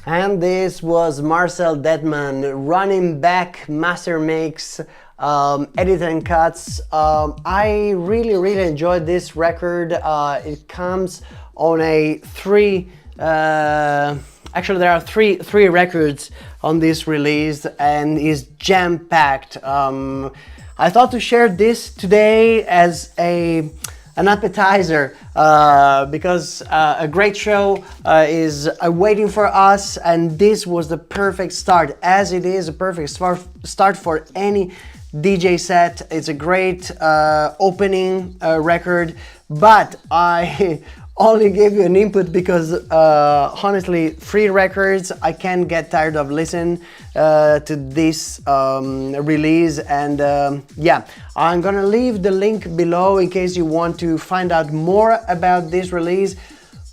And this was Marcel Detman, running back master mix, edit and cuts. I really enjoyed this record. It comes on a actually there are three records on this release and is jam-packed. I thought to share this today as an appetizer because a great show is waiting for us, and this was the perfect start, as it is a perfect start for any DJ set. It's a great opening record, but I only gave you an input because honestly, 3 records, I can't get tired of listening to this release. And yeah, I'm gonna leave the link below in case you want to find out more about this release.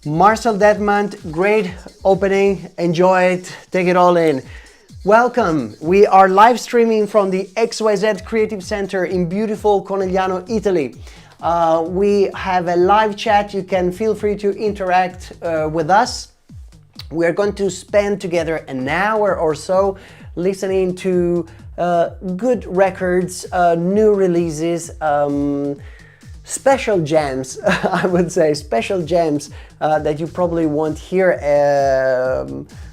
Marcel Detman, great opening, enjoy it, take it all in. Welcome, we are live streaming from the XYZ Creative Center in beautiful Conegliano, Italy. We have a live chat. You can feel free to interact with us. We're going to spend together an hour or so listening to good records, new releases, special gems, I would say, special gems that you probably won't hear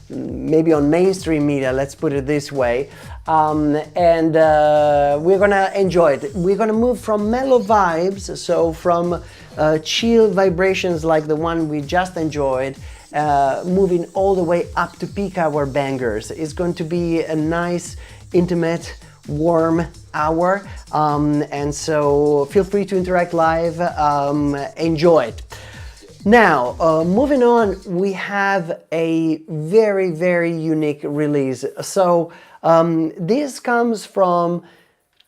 maybe on mainstream media, let's put it this way. And we're gonna enjoy it. We're gonna move from mellow vibes, so from chill vibrations like the one we just enjoyed, moving all the way up to peak hour bangers. It's going to be a nice, intimate, warm hour, and so feel free to interact live, enjoy it. Now, moving on, we have a very unique release. So this comes from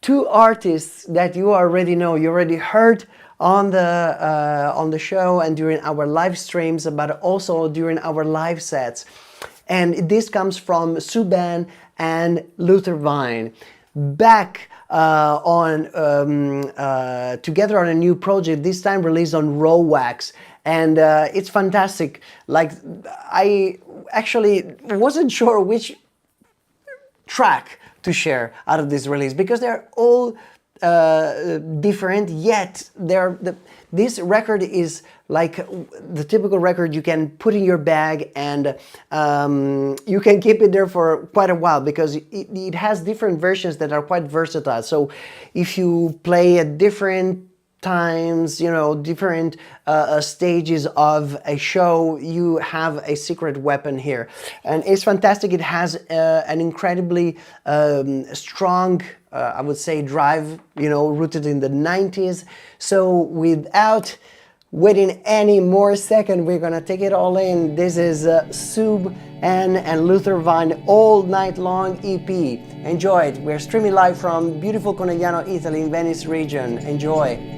2 artists that you already know, you already heard on the show and during our live streams, but also during our live sets. And this comes from Subban and Luther Vine, back on together on a new project, this time released on Raw Wax. And it's fantastic. Like, I actually wasn't sure which track to share out of this release because they're all different, yet this record is like the typical record you can put in your bag and you can keep it there for quite a while because it has different versions that are quite versatile. So if you play at different times, you know, different stages of a show, you have a secret weapon here, and it's fantastic. It has an incredibly strong, I would say, drive, you know, rooted in the 90s. So without waiting any more second, we're gonna take it all in. This is Sub and Luther Vine All Night Long EP. Enjoy it. We're streaming live from beautiful Conegliano, Italy, in Venice region. Enjoy.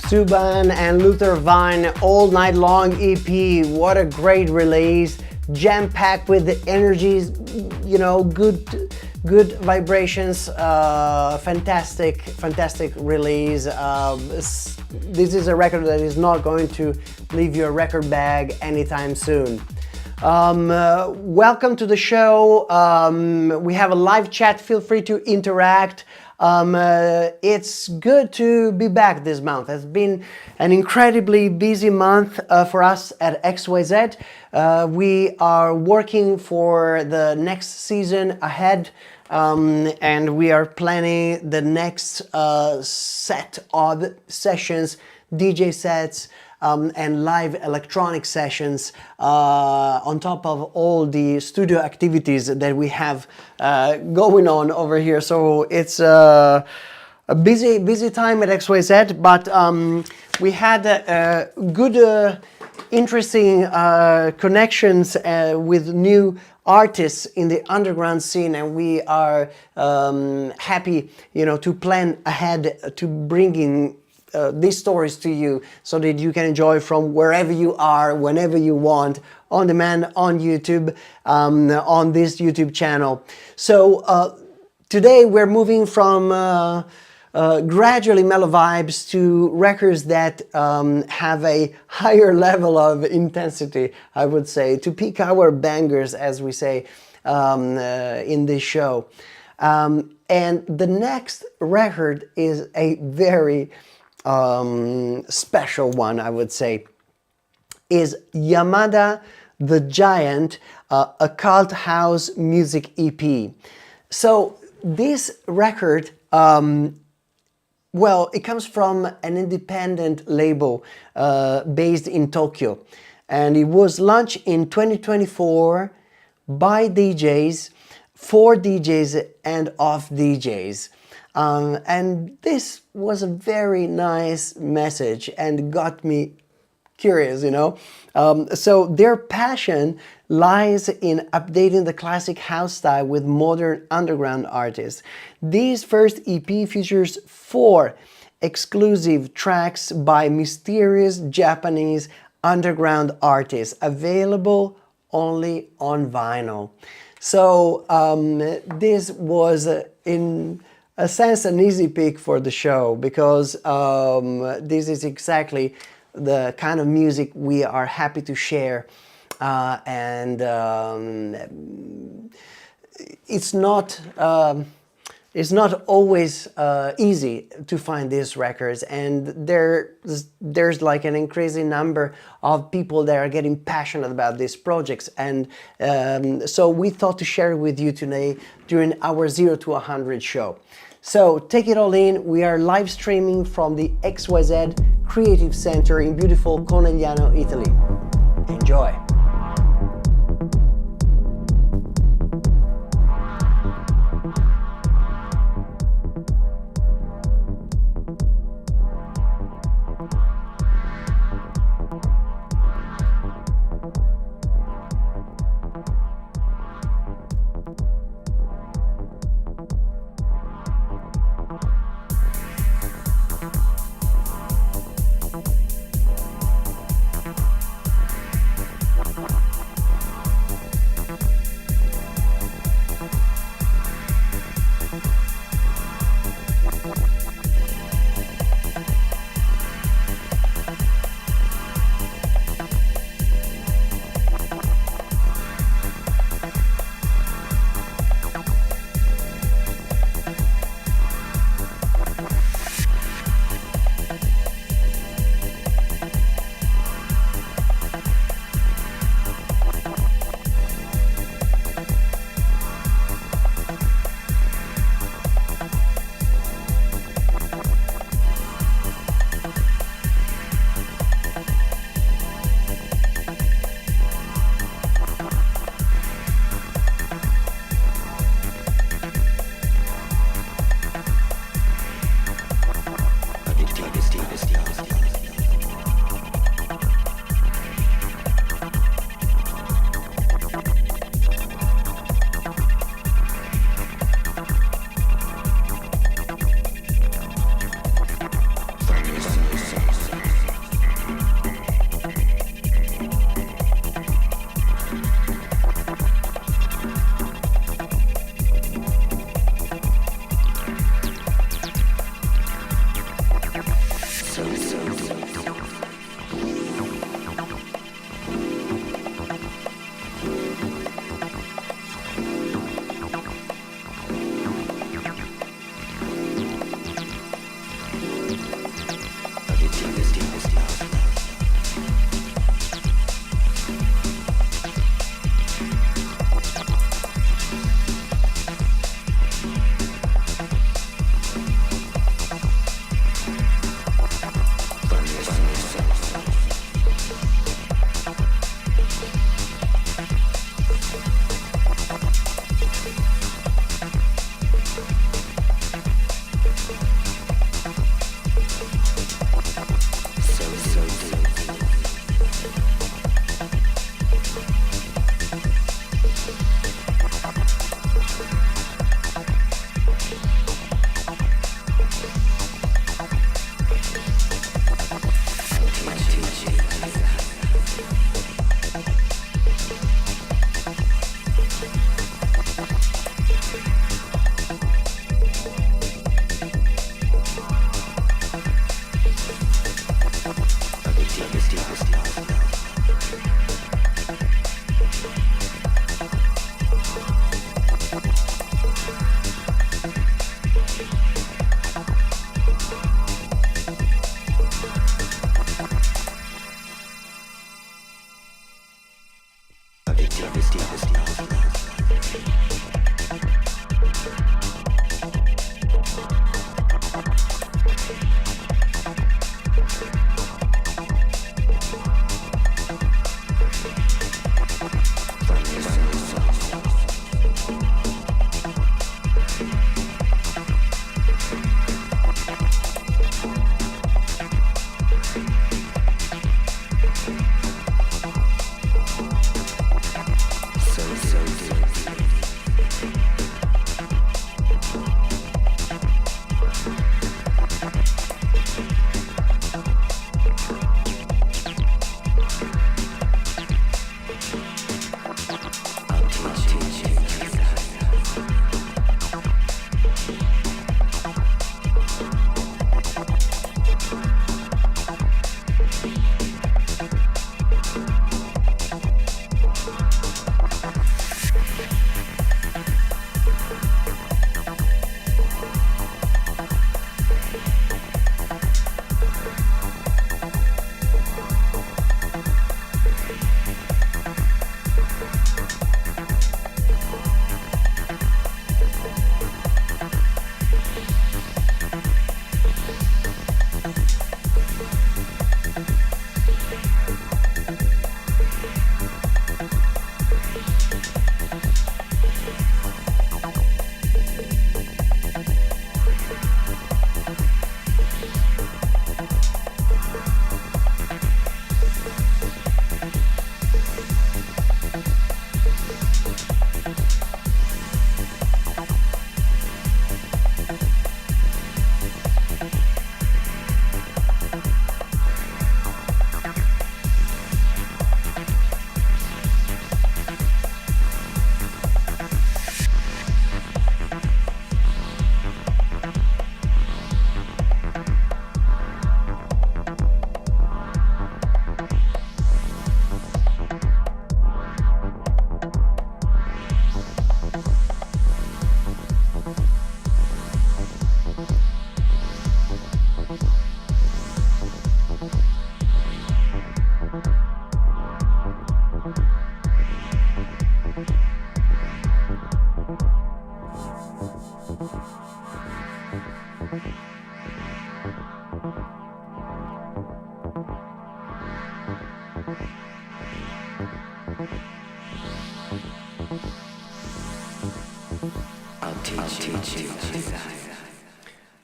Subban and Luther Vine All Night Long EP. What a great release, jam-packed with the energies, you know, good vibrations, fantastic release. This is a record that is not going to leave your record bag anytime soon. Welcome to the show. We have a live chat. Feel free to interact. It's good to be back this month. It's been an incredibly busy month for us at XYZ. We are working for the next season ahead, and we are planning the next set of sessions, DJ sets, and live electronic sessions on top of all the studio activities that we have going on over here. So it's a busy time at XYZ, but we had good, interesting connections with new artists in the underground scene, and we are happy, you know, to plan ahead to bringing these stories to you so that you can enjoy from wherever you are, whenever you want, on demand, on YouTube, on this YouTube channel. So today we're moving from gradually mellow vibes to records that have a higher level of intensity, I would say, to pick our bangers, as we say in this show. And the next record is a very special one, I would say, is Yamada the Giant, a cult house music EP. So this record, well, it comes from an independent label based in Tokyo, and it was launched in 2024 by DJs, for DJs and off DJs. And this was a very nice message and got me curious, you know. So their passion lies in updating the classic house style with modern underground artists. This first EP features 4 exclusive tracks by mysterious Japanese underground artists, available only on vinyl. So this was in a sense an easy pick for the show, because this is exactly the kind of music we are happy to share, and it's not always easy to find these records, and there's like an increasing number of people that are getting passionate about these projects, and so we thought to share it with you today during our 0 to 100 show. So take it all in. We are live streaming from the XYZ Creative Center in beautiful Conegliano, Italy. Enjoy.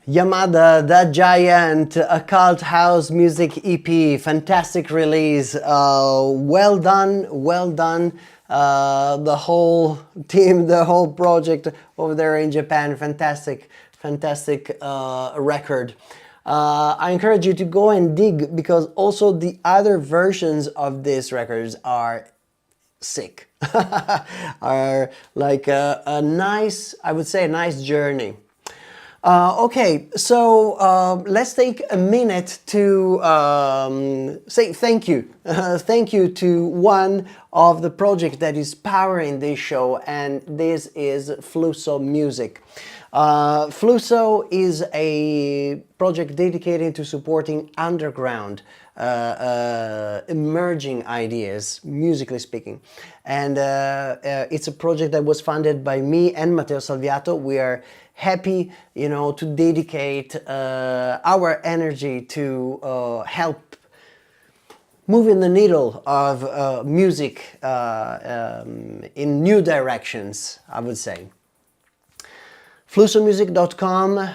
Yamada, That Giant, a cult house music EP, fantastic release. Well done, well done. The whole team, the whole project over there in Japan, fantastic, fantastic record. I encourage you to go and dig, because also the other versions of these records are sick, are like a nice, I would say, a nice journey. Okay, so let's take a minute to say thank you. Thank you to one of the projects that is powering this show, and this is Flusso Music. Flusso is a project dedicated to supporting underground, emerging ideas, musically speaking. And it's a project that was funded by me and Matteo Salviato. We are happy, you know, to dedicate our energy to help moving the needle of music in new directions, I would say. FlussoMusic.com,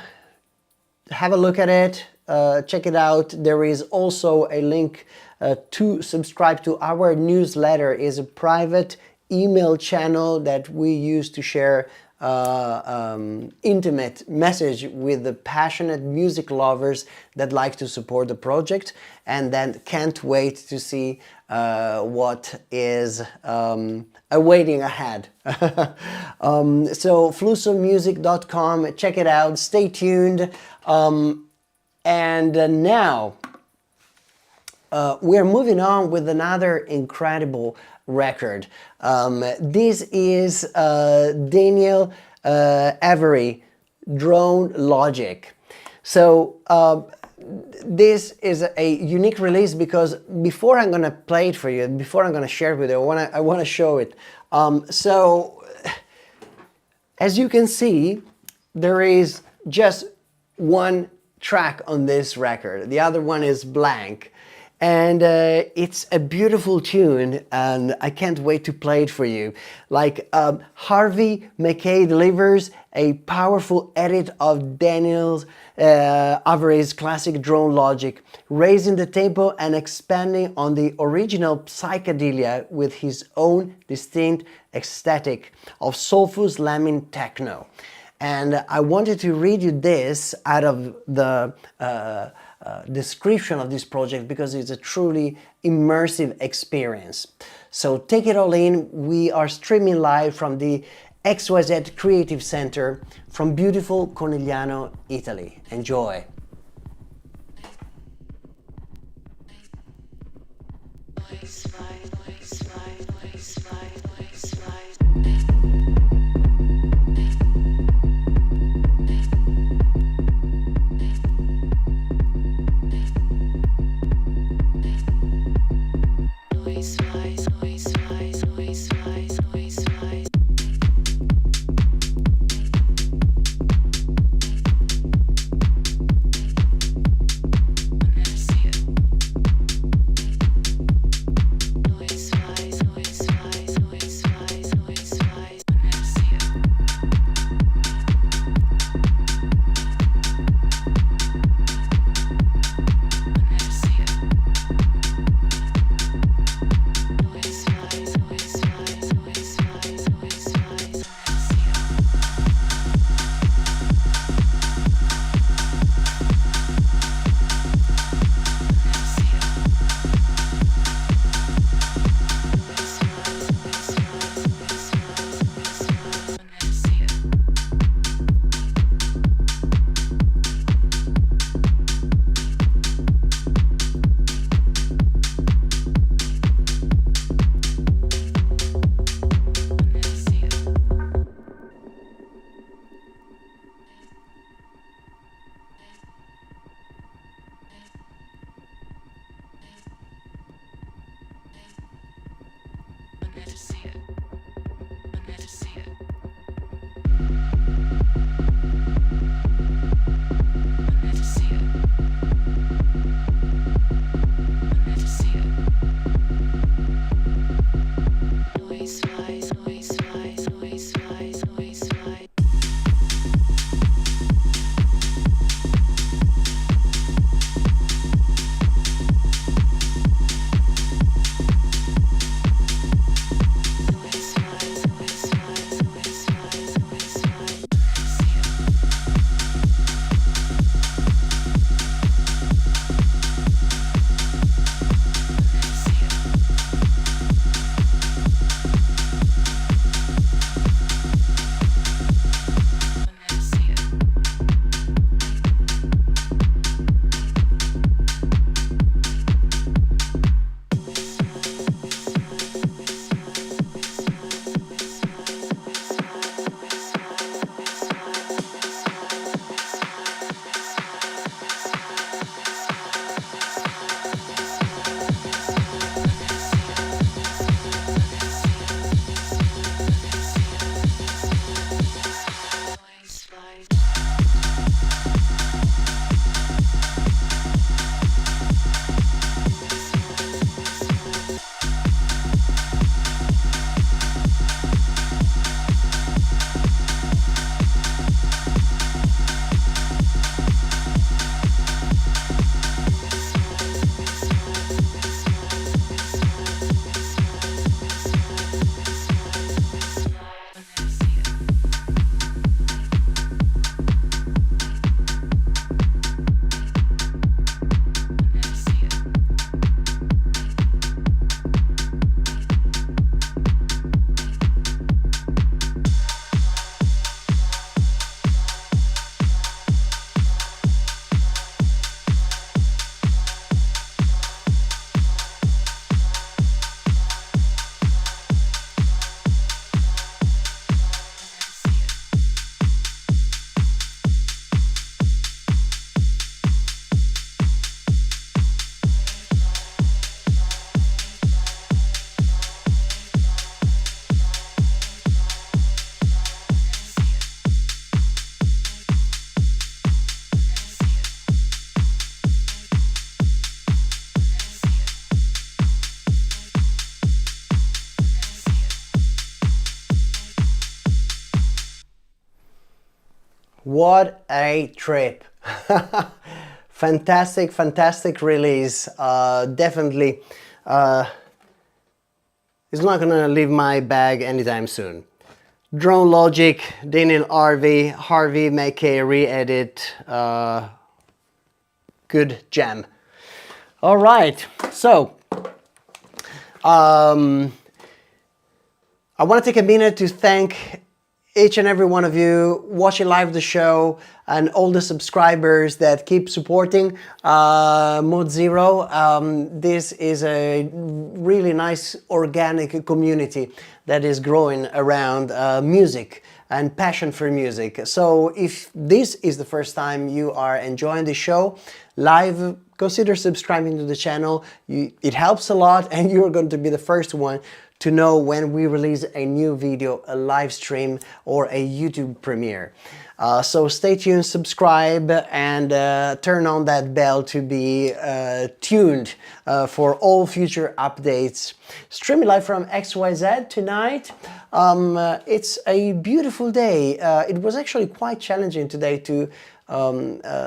have a look at it, check it out. There is also a link to subscribe to our newsletter. Is a private email channel that we use to share intimate message with the passionate music lovers that like to support the project and then can't wait to see what is awaiting ahead. So FlussoMusic.com, check it out, stay tuned. And now we're moving on with another incredible record. This is Daniel Avery, Drone Logic. So this is a unique release because before I'm gonna play it for you, before I'm gonna share it with you, I wanna show it. So as you can see, there is just one track on this record. The other one is blank. And it's a beautiful tune, and I can't wait to play it for you. Like Harvey McKay delivers a powerful edit of Daniel Avery's classic Drone Logic, raising the tempo and expanding on the original psychedelia with his own distinct aesthetic of soulful slamming techno. And I wanted to read you this out of the description of this project because it's a truly immersive experience. So take it all in. We are streaming live from the XYZ Creative Center from beautiful Conegliano, Italy. Enjoy. What a trip. Fantastic, fantastic release. Definitely. It's not gonna leave my bag anytime soon. Drone Logic, Daniel Harvey make a re-edit. Good jam. All right, so I want to take a minute to thank each and every one of you watching live the show and all the subscribers that keep supporting ModeZero. This is a really nice organic community that is growing around music and passion for music. So if this is the first time you are enjoying the show live, consider subscribing to the channel. It helps a lot, and you're going to be the first one to know when we release a new video, a live stream, or a YouTube premiere. So stay tuned, subscribe, and turn on that bell to be tuned for all future updates. Streaming live from XYZ tonight. It's a beautiful day. It was actually quite challenging today to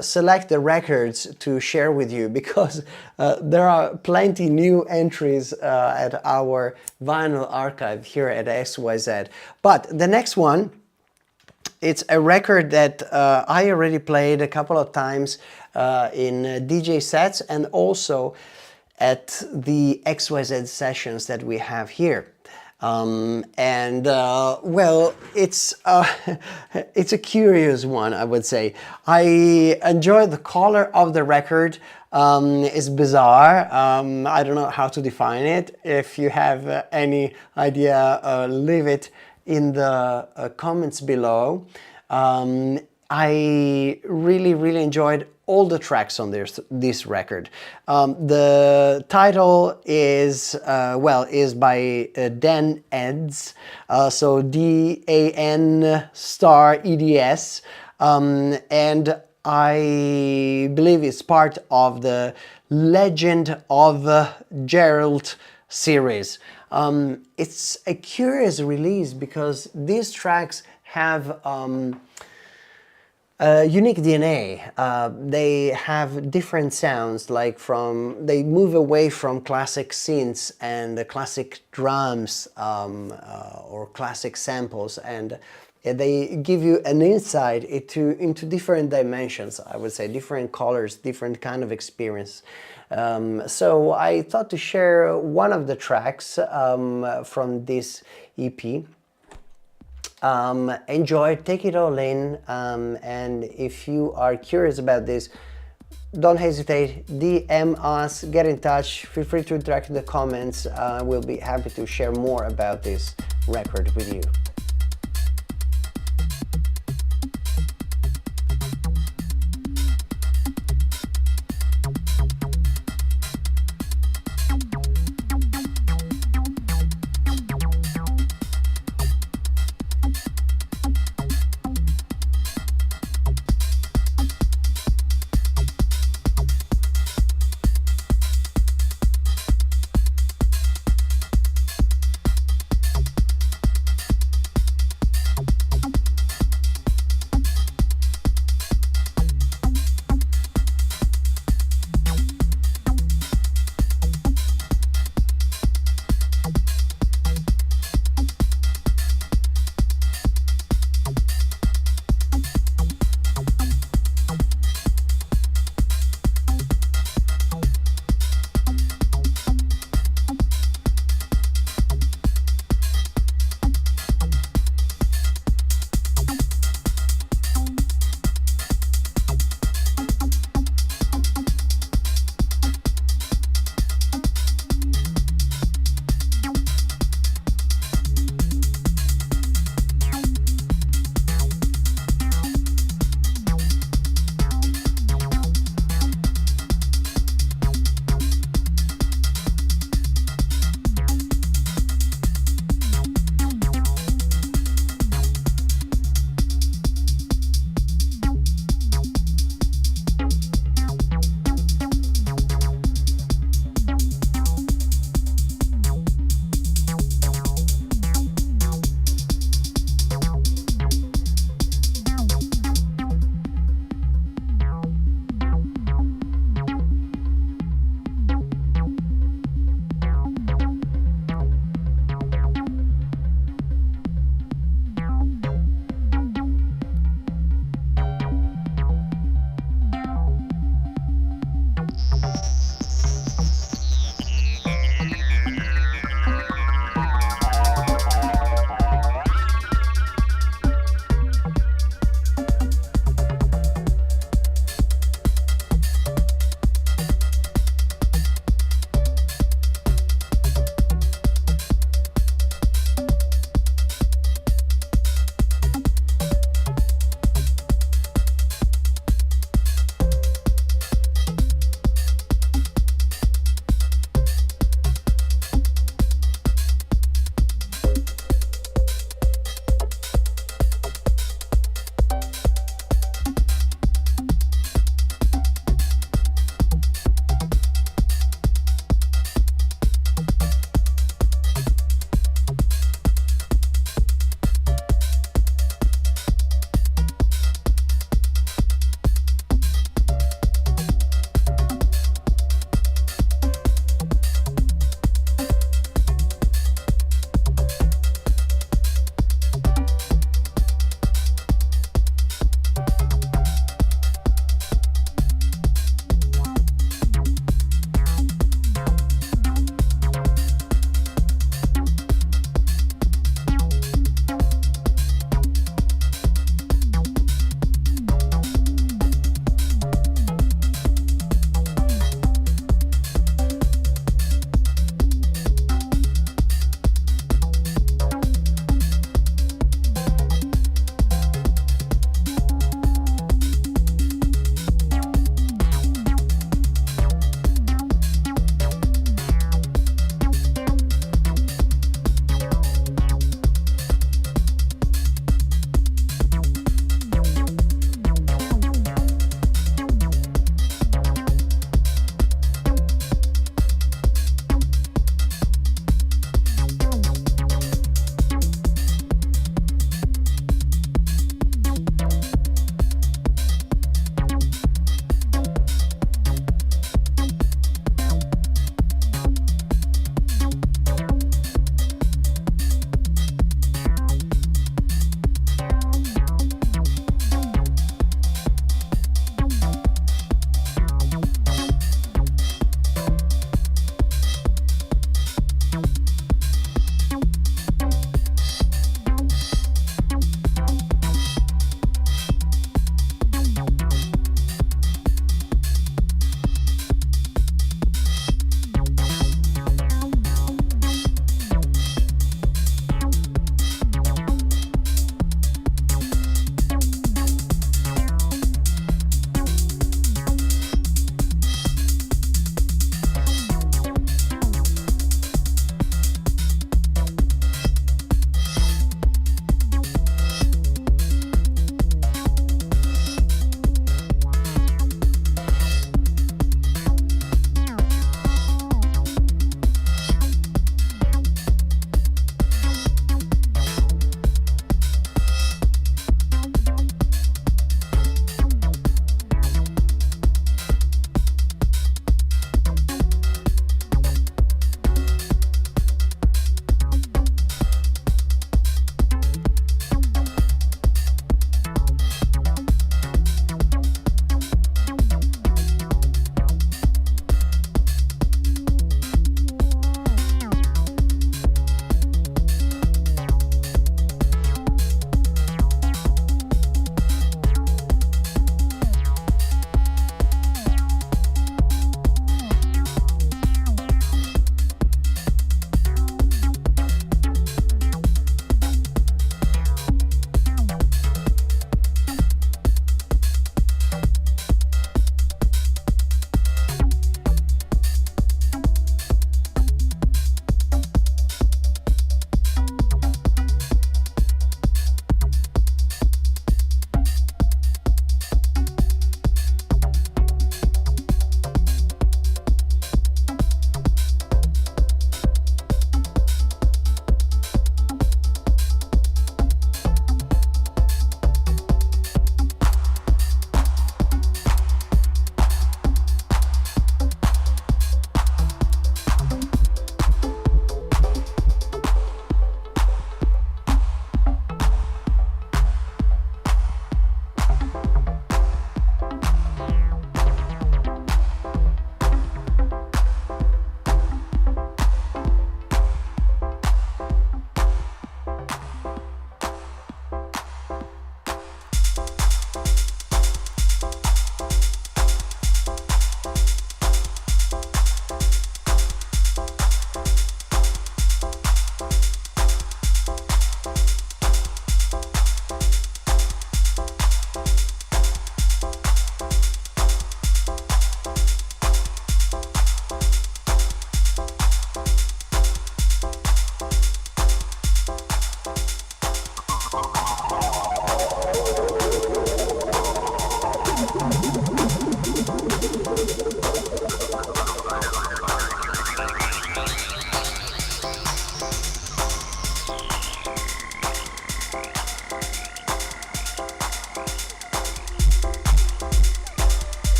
select the records to share with you, because there are plenty new entries at our vinyl archive here at XYZ. But the next one, it's a record that I already played a couple of times in DJ sets and also at the XYZ sessions that we have here. Well, it's a curious one, I would say. I enjoy the color of the record. It's bizarre. I don't know how to define it. If you have any idea, leave it in the comments below. I really enjoyed all the tracks on this record. The title is by Dan Eds, so DAN star EDS, and I believe it's part of the Legend of Gerald series. It's a curious release because these tracks have unique DNA. They have different sounds, like they move away from classic synths and the classic drums or classic samples, and they give you an insight into different dimensions, I would say, different colors, different kind of experience. So I thought to share one of the tracks from this EP. Enjoy, take it all in, and if you are curious about this, don't hesitate, DM us, get in touch, feel free to interact in the comments. We'll be happy to share more about this record with you.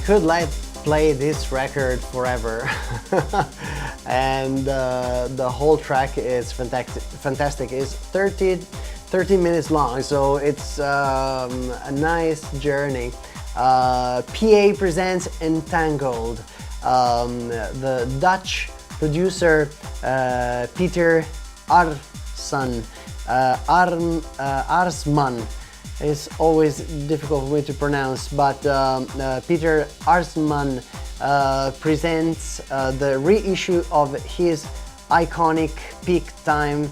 could play this record forever. And the whole track is fantastic. It's 30 minutes long, so it's a nice journey. PA presents Entangled. The Dutch producer Peter Arsman. It's always difficult for me to pronounce, but Peter Arsman presents the reissue of his iconic peak time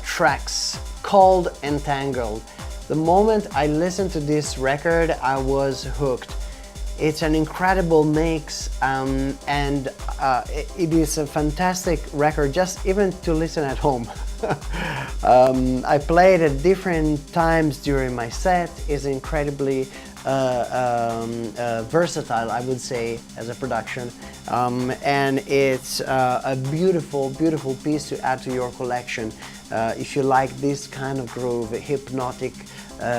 tracks called Entangled. The moment I listened to this record, I was hooked. It's an incredible mix, and it is a fantastic record just even to listen at home. I played at different times during my set. It's incredibly versatile, I would say, as a production, and it's a beautiful piece to add to your collection. If you like this kind of groove, hypnotic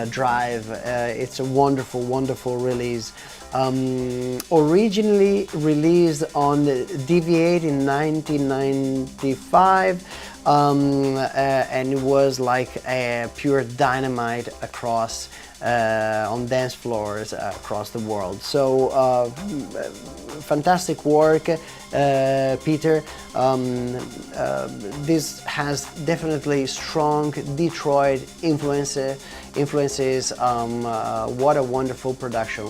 drive, it's a wonderful release. Originally released on DV8 in 1995, and it was like a pure dynamite across on dance floors across the world. So fantastic work, Peter. This has definitely strong Detroit influences. What a wonderful production.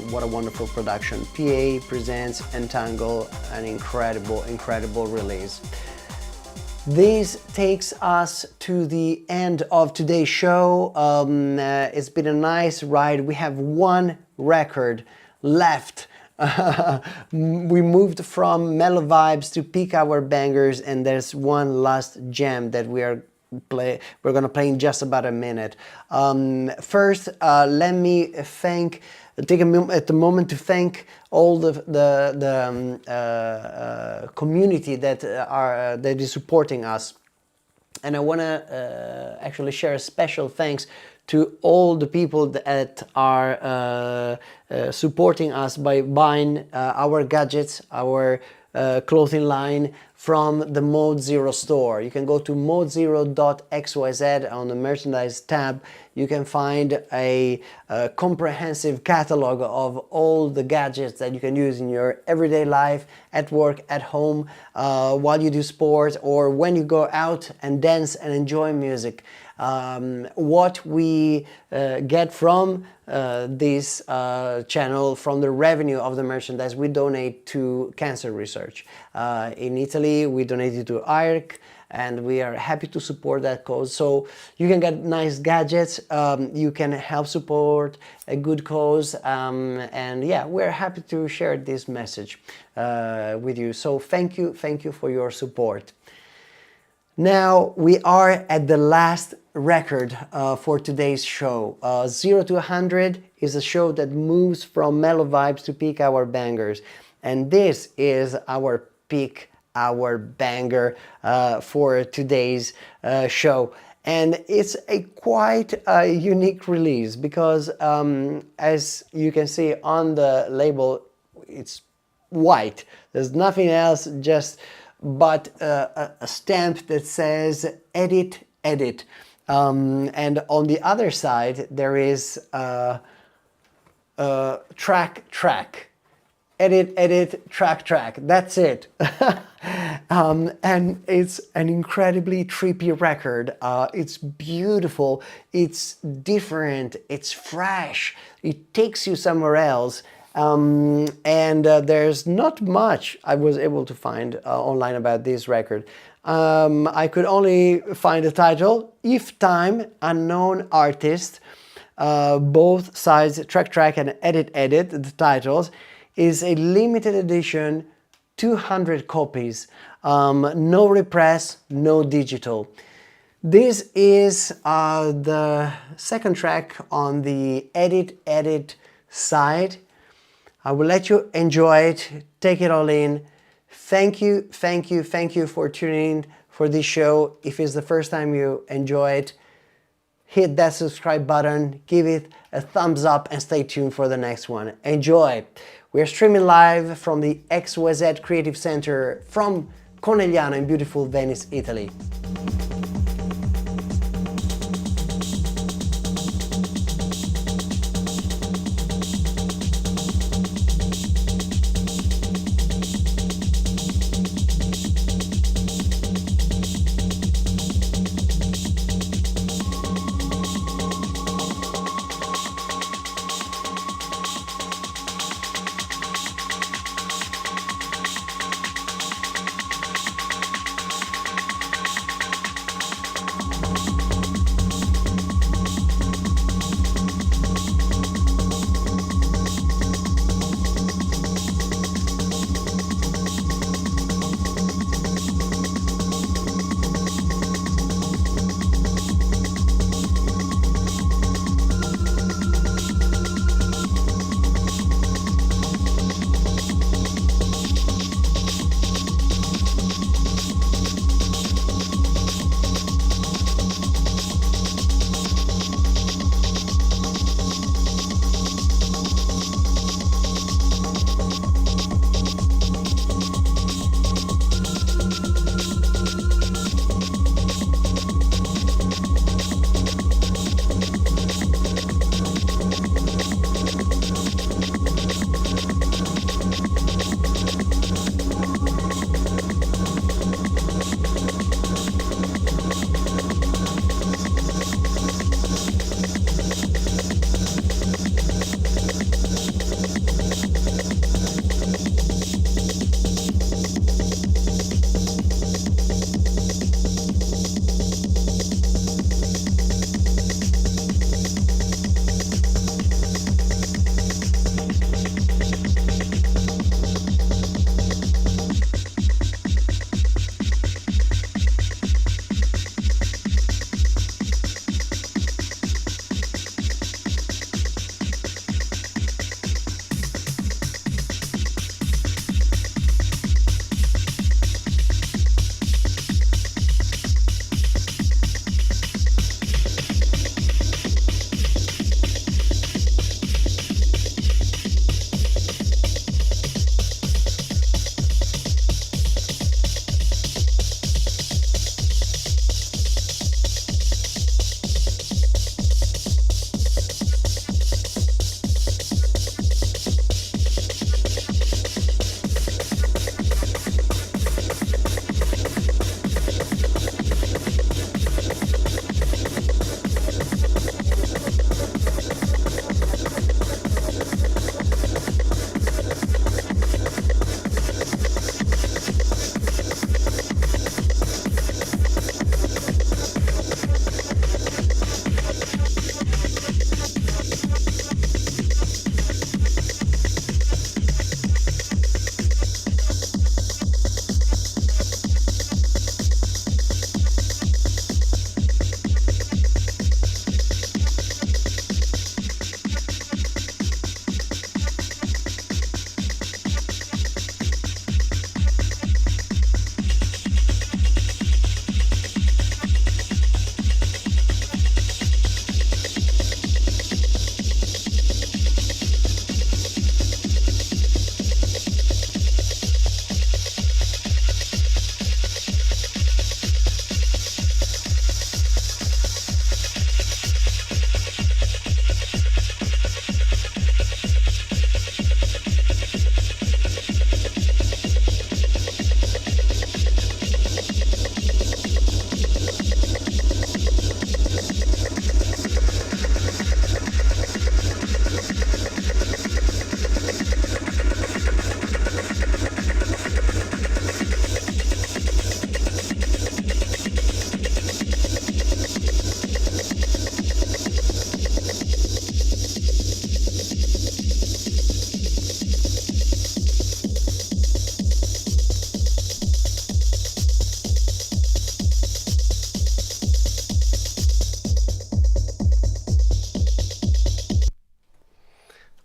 PA presents Entangle, an incredible release. This takes us to the end of today's show. It's been a nice ride. We have one record left. We moved from mellow vibes to peak hour bangers, and there's one last gem that we're gonna play in just about a minute. First, let me take a moment to thank all the community that is supporting us, and I want to actually share a special thanks to all the people that are supporting us by buying our gadgets, our clothing line from the ModeZero store. You can go to ModeZero.xyz on the merchandise tab. You can find a comprehensive catalog of all the gadgets that you can use in your everyday life, at work, at home, while you do sport, or when you go out and dance and enjoy music. What we get from this channel, from the revenue of the merchandise, we donate to cancer research. In Italy, we donated to ARC, and we are happy to support that cause. So you can get nice gadgets, you can help support a good cause, and yeah, we're happy to share this message with you. So thank you for your support. Now we are at the last record for today's show. 0 to 100 is a show that moves from mellow vibes to peak hour bangers, and this is our peak hour banger for today's show. And it's a quite unique release because as you can see on the label, it's white. There's nothing else but a stamp that says edit. And on the other side there is track. Edit, track. That's it. And it's an incredibly trippy record. It's beautiful, it's different, it's fresh, it takes you somewhere else. And there's not much I was able to find online about this record. I could only find the title, If Time, Unknown Artist, both sides, track and edit, the titles, is a limited edition, 200 copies, no repress, no digital. This is the second track on the edit side. I will let you enjoy it, take it all in. Thank you for tuning in for this show. If it's the first time you enjoy it, hit that subscribe button, give it a thumbs up, and stay tuned for the next one. Enjoy! We're streaming live from the XYZ Creative Center from Conegliano in beautiful Venice, Italy.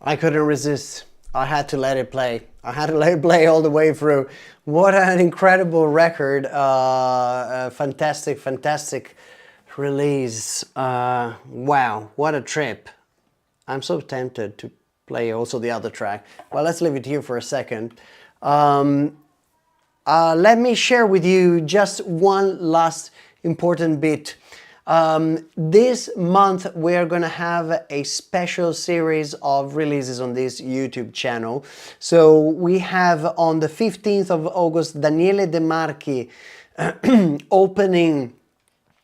I couldn't resist. I had to let it play. I had to let it play all the way through. What an incredible record. Fantastic, fantastic release. Wow, what a trip. I'm so tempted to play also the other track. Well, let's leave it here for a second. Let me share with you just one last important bit. This month we're gonna have a special series of releases on this YouTube channel. So we have on the 15th of August Daniele De Marchi opening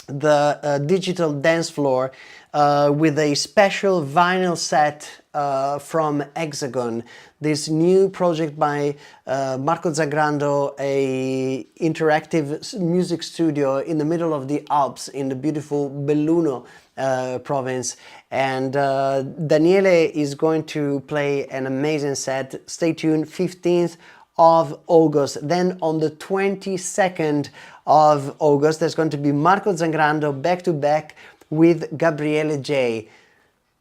the digital dance floor with a special vinyl set from Hexagon, this new project by Marco Zagrando, a interactive music studio in the middle of the Alps in the beautiful Belluno province. And Daniele is going to play an amazing set. Stay tuned, 15th of August. Then on the 22nd of August, there's going to be Marco Zagrando back to back with Gabriele J.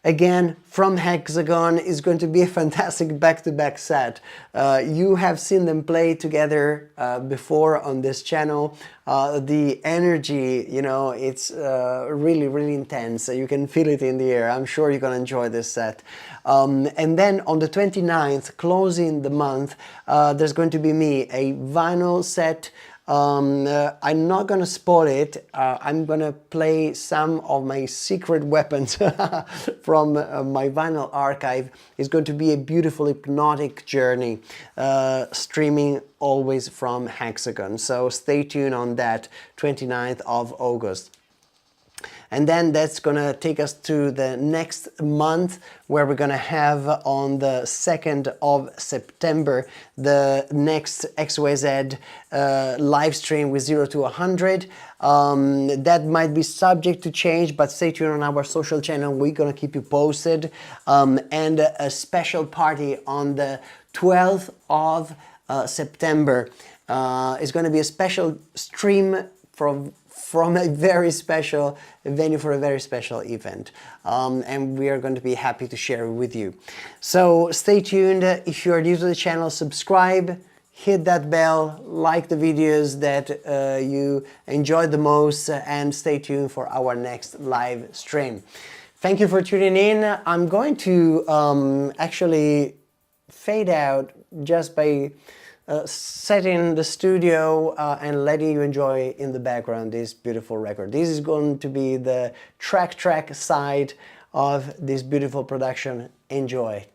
Again, from Hexagon. Is going to be a fantastic back-to-back set. You have seen them play together before on this channel. The energy, you know, it's really, really intense. You can feel it in the air. I'm sure you're gonna enjoy this set. And then on the 29th, closing the month, there's going to be me, a vinyl set. I'm not gonna spoil it. I'm gonna play some of my secret weapons from my vinyl archive. It's going to be a beautiful hypnotic journey, streaming always from Hexagon. So stay tuned on that, 29th of August. And then that's gonna take us to the next month, where we're gonna have on the 2nd of September the next XYZ live stream with 0 to 100. That might be subject to change, but stay tuned on our social channel. We're gonna keep you posted. And a special party on the 12th of September. It's gonna be a special stream from a very special venue for a very special event, and we are going to be happy to share it with you. So stay tuned. If you are new to the channel, subscribe, hit that bell, like the videos that you enjoyed the most, and stay tuned for our next live stream. Thank you for tuning in. I'm going to actually fade out just by setting the studio and letting you enjoy in the background this beautiful record. This is going to be the track side of this beautiful production. Enjoy.